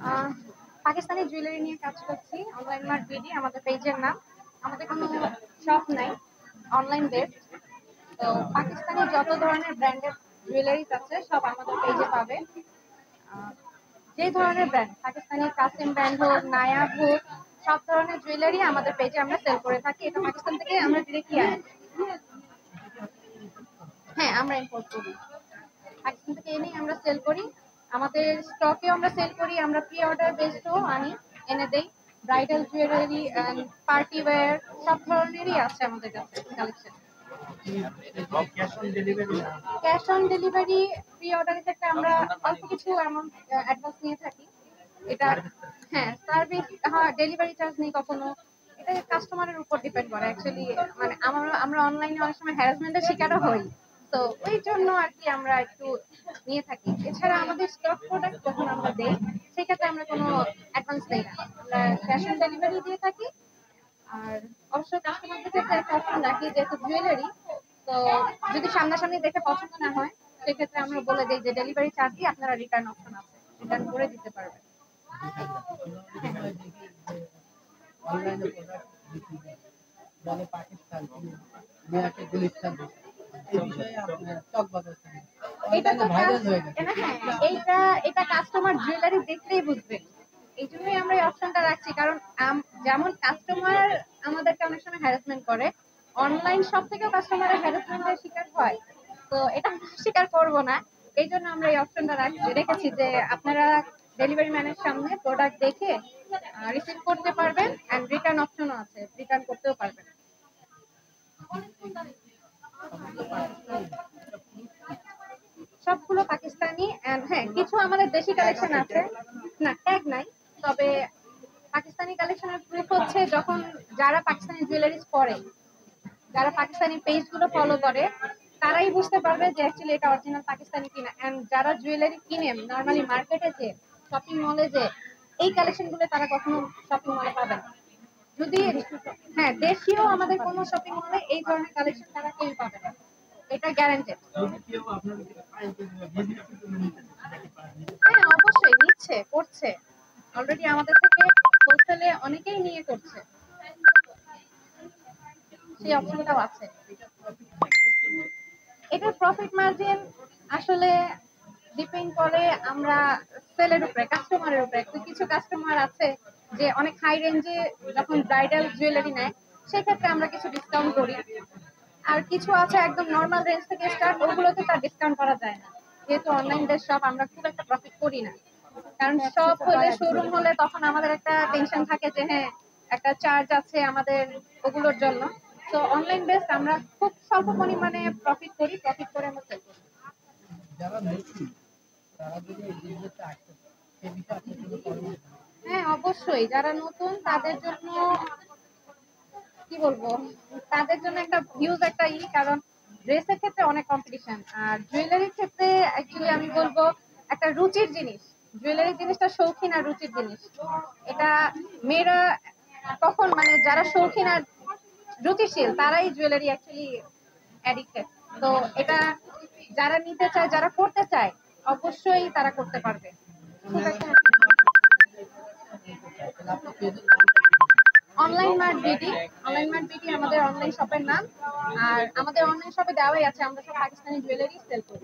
আহ, Pakistani jewellery নিয়ে কাজ করছি। অনলাইন মার্ট বিডি আমাদের পেজের নাম। আমাদের কোনো শপ নাই, অনলাইন বেসড। তো পাকিস্তানি যত ধরনের ব্র্যান্ডের জুয়েলারিজ আছে সব আমাদের পেজে পাবে। আহ, যে ধরনের ব্র্যান্ড, পাকিস্তানি কাসিম ব্র্যান্ড হোক, নায়াব হোক, সব ধরনের জুয়েলারি আমাদের পেজে আমরা সেল করে থাকি। এটা পাকিস্তান থেকে আমরা ডিরেক্টলি আনি। হ্যাঁ, আমরা ইম্পোর্ট করি। পাকিস্তান থেকে এনেই আমরা সেল করি। আমাদের স্টকেও আমরা সেল করি। আমরা প্রি অর্ডার বেসডও আনি, এনে দেই। Bridal jewellery and party wear সব ধরনেরই আছে আমাদের কাছে collection. Cash on delivery pre অর্ডারের ক্ষেত্রে আমরা অল্প কিছু অ্যামাউন্ট অ্যাডভান্স নিয়ে থাকি। এটা হ্যাঁ, সার্ভিস, হ্যাঁ, ডেলিভারি চার্জ নেই কখনো। এটা কাস্টমারের উপর ডিপেন্ড করে অ্যাকচুয়ালি। মানে আমরা অনলাইনে অনেক সময় হ্যারাসমেন্টের শিকারও হই। তো ওই জন্য আর কি আমরা একটু নিয়ে থাকি। এছাড়া আমাদের স্টক প্রোডাক্ট যখন আমরা দেই, সেক্ষেত্রে আমরা কোনো অ্যাডভান্স নেই না, আমরা ক্যাশ অন ডেলিভারি দিয়ে থাকি। আর অবশ্যই কাস্টমারদের ক্ষেত্রে একটা অপশন রাখি, যেহেতু জুয়েলারি, তো যদি সামনাসামনি দেখে পছন্দ না হয়, সেক্ষেত্রে আমরা বলে দিই যে ডেলিভারি চার্জ দিয়ে আপনারা রিটার্ন অপশন আছে, রিটার্ন করে দিতে পারবেন। অনলাইনে প্রোডাক্ট বিক্রি করে বলে পাকিস্তান মেয়াকে গুলিস্তান এই বিষয়ে আপনার চক বাজাচ্ছেন এটা তো ভাইরাল হয়ে গেছে। হ্যাঁ, এটা কাস্টমার জুয়েলারি দেখলেই বুঝবে। এই জন্যই আমরা এই অপশনটা রাখছি, কারণ যেমন কাস্টমার আমাদেরকে অনেক সময় হ্যারাসমেন্ট করে, অনলাইন শপ থেকেও কাস্টমারের হ্যারাসমেন্টের শিকার হয়। তো এটা আমরা স্বীকার করব না। এই জন্য আমরা এই অপশনটা রেখেছি যে আপনারা ডেলিভারি ম্যানের সামনে প্রোডাক্ট দেখে রিসিভ করতে পারবেন, এন্ড রিটার্ন অপশনও আছে, রিটার্ন করতেও পারবেন। সবগুলো পাকিস্তানি, এন্ড হ্যাঁ, কিছু আমাদের দেশি কালেকশন আছে। না, ট্যাগ নাই। তবে পাকিস্তানি কালেকশনের প্রুফ হচ্ছে যখন যারা পাকিস্তানি জুয়েলারিজ পরে, যারা পাকিস্তানি পেজ গুলো ফলো করে, তারাই বুঝতে পারবে যে অ্যাকচুয়ালি এটা অরিজিনাল পাকিস্তানি কিনা। এন্ড যারা জুয়েলারি কিনে নরমালি মার্কেটে, যে শপিং মলে, যে এই কালেকশন গুলো তারা কখনো শপিং মলে পাবে না। যদি হ্যাঁ, দেশীয় আমাদের কোনো শপিং মলে এই ধরনের কালেকশন তারা কেউ পাবে না, এটা গ্যারান্টেড। হ্যাঁ, অবশ্যই নিচ্ছে, করছে। অলরেডি আমাদের থেকে হোলসেলে অনেকেই নিয়ে করছে, সেই অপশনটাও আছে। এটার প্রফিট মার্জিন আসলে ডিপেন্ড করে আমরা সেলের উপরে, কাস্টমারের উপরে। কিছু কাস্টমার আছে যে অনেক হাই রেঞ্জে যখন ব্রাইডাল জুয়েলারি নেয়, সেক্ষেত্রে আমরা কিছু ডিসকাউন্ট করি। আর কিছু আছে একদম নর্মাল রেঞ্জ থেকে স্টার্ট, ওগুলোতে তার ডিসকাউন্ট করা যায় না। যেহেতু অনলাইন বেস শপ, আমরা খুব একটা প্রফিট করি না। কারণ শপ হলে, শোরুম হলে তখন আমাদের একটা টেনশন থাকে যে হ্যাঁ, একটা চার্জ আছে আমাদের ওগুলোর জন্য। তো অনলাইন বেস আমরা খুব স্বল্প পরিমাণে প্রফিট করি, প্রফিট করে আমরা সেল করি। যারা নতুন তারা যদি এই বিজনেসে আসতে চায় সেই বিষয়ে আপনি কোনো পরামর্শ দেন? হ্যাঁ, অবশ্যই যারা নতুন তাদের জন্য কি বলবো, তাদের জন্য একটা হিউজ একটা কারণ ড্রেসের ক্ষেত্রে অনেক কম্পিটিশন, আর জুয়েলারির ক্ষেত্রে অ্যাকচুয়ালি আমি বলবো একটা রুচির জিনিস। জুয়েলারি জিনিসটা শৌখিন আর রুচির জিনিস। এটা মেয়েরা কখন, মানে যারা শৌখিন আর রুচিশীল তারাই জুয়েলারি অ্যাকচুয়ালি অ্যাডিক্টেড। তো এটা যারা নিতে চায়, যারা করতে চায়, অবশ্যই তারা করতে পারবে। খুব একটা তাহলে আপনার পেজের নামটা কি? Online mart BD, online mart BD আমাদের অনলাইন শপের নাম। আর আমাদের অনলাইন শপে দেওয়াই আছে, আমরা সব পাকিস্তানি জুয়েলারি সেল করি।